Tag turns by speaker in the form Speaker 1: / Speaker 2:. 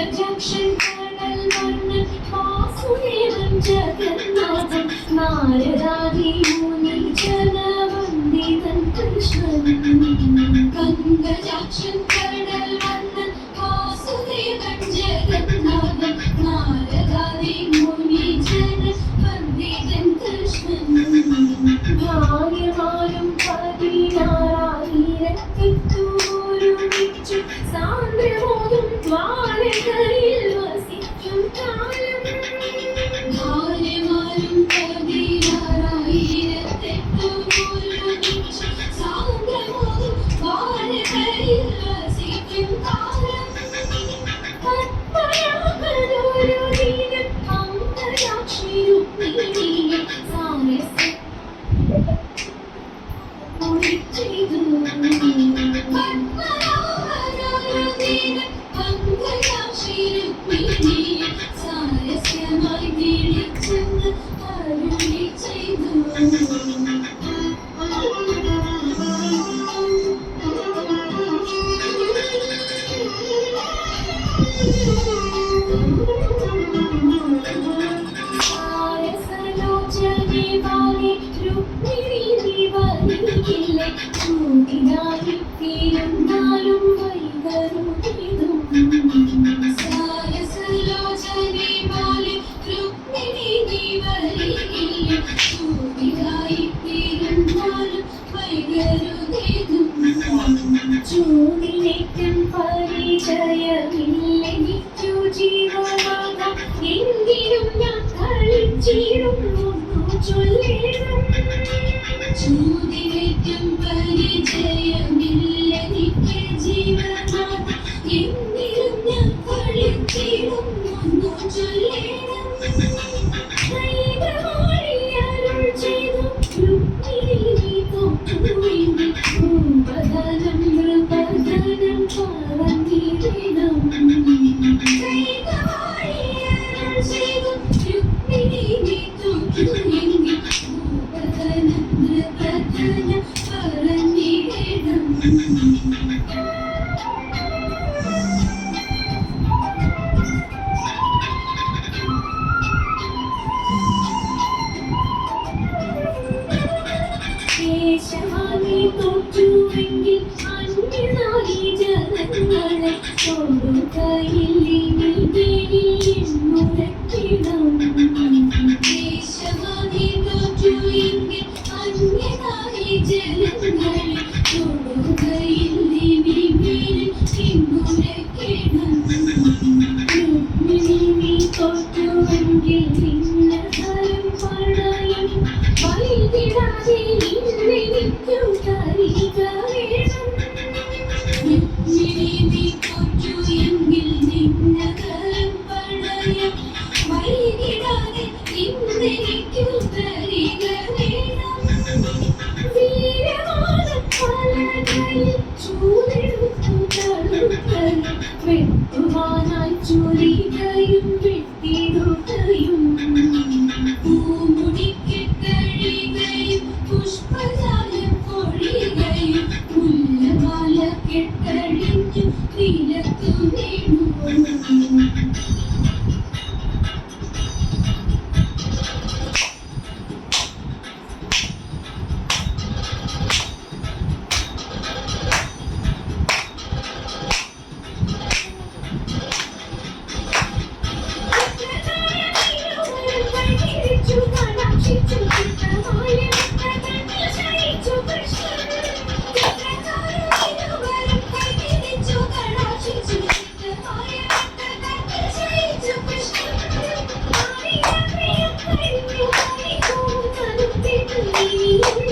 Speaker 1: പങ്കജാക്ഷൻ കടൽ വർണ്ണൻ വാസുദേവൻ ജഗന്നാഥൻ നാരദാദി മുനി ജനവന്ദിതൻ കൃഷ്ണൻ പങ്കജാക്ഷൻ കടൽ വർണ്ണൻ വാസുദേവൻ ജഗന്നാഥൻ നാരദാദി മുനി ജനവന്ദിതൻ കൃഷ്ണൻ ഭാര്യമാരും 16,000 സാന്ദ്രമോതും ദ്വാരകയിൽ വസിക്കും കാലം ഭാര്യമാരും 16,000 സാന്ദ്രമോതും ദ്വാരകയിൽ വസിക്കും കാലം പത്മനാഭനൊരു ദിനം അംഗരാക്ഷി രുക്മിണിയെ സാരസ്യം ചെയ്തു പത്മനാഭനൊരു ദിനം അംഗരാക്ഷി രുക്മിണിയെ സാരസ്യമായി വിളിച്ചെന്ന് അരുളി ചെയ്തു ചൂടിനായിത്തീരുന്നാലും വൈകരുതിതും സാരസലോചനെ പോലെ രുക്മിണി നീ വരികില്ല ചൂടിനായിത്തീരുന്നാലും വൈകരുതിതും ചൂടിനേറ്റം പരിചയമില്ലെനിക്കു ജീവനാഥ എങ്കിലും ഞാൻ കളിച്ചിടുന്നു ചൊല്ലേണം ചൂടിനേറ്റം പരിചയമില്ലെനിക്ക് ജീവനാഥ എങ്കിലും ഞാൻ കളിച്ചിടുന്നു ചൊല്ലേണം അരുൾ ചെയ്തു രുക്മിണി തോറ്റുവിന്റെ ഭൂപതനം നൃപതനം പറഞ്ഞിടണം അരുൾ ചെയ്തു രുക്മിണി തോറ്റുവിന്റെ ഭൂപതനം നൃപതനം പറഞ്ഞിടണം ദേശമാനി തോറ്റുവെങ്കിൽ അന്യനായി ജനങ്ങളെ കൊടുക്കയില്ലിനി മുഴക്കിടം ദേശമാനി തോറ്റുവെങ്കിൽ അന്യനായി ജനങ്ങളെ കൊടുക്കയില്ലിനി മുഴക്കിടം രുക്മിണി തോറ്റുവെങ്കിൽ നിന്നഹരം പണയം വൈകിടാതെ എനിക്കു തരിക വേണം രുക്മിണി തോറ്റു എങ്കിൽ നിന്നഹരം പണയം വൈകിടാതെ എനിക്കു തരിക വേണം വീരമാണ് പലകയിൽ ചൂടെടുത്തു തടുക്കയും വെട്ടുവാനായി ചുരികയും വെട്ടിടുകയും പൂമുടിക്ക് കഴിയുകയും പുഷ്പജാലം പൊഴികയും മുല്ലമാല കെട്ടഴിഞ്ഞു നിലത്തു വീണു Thank you.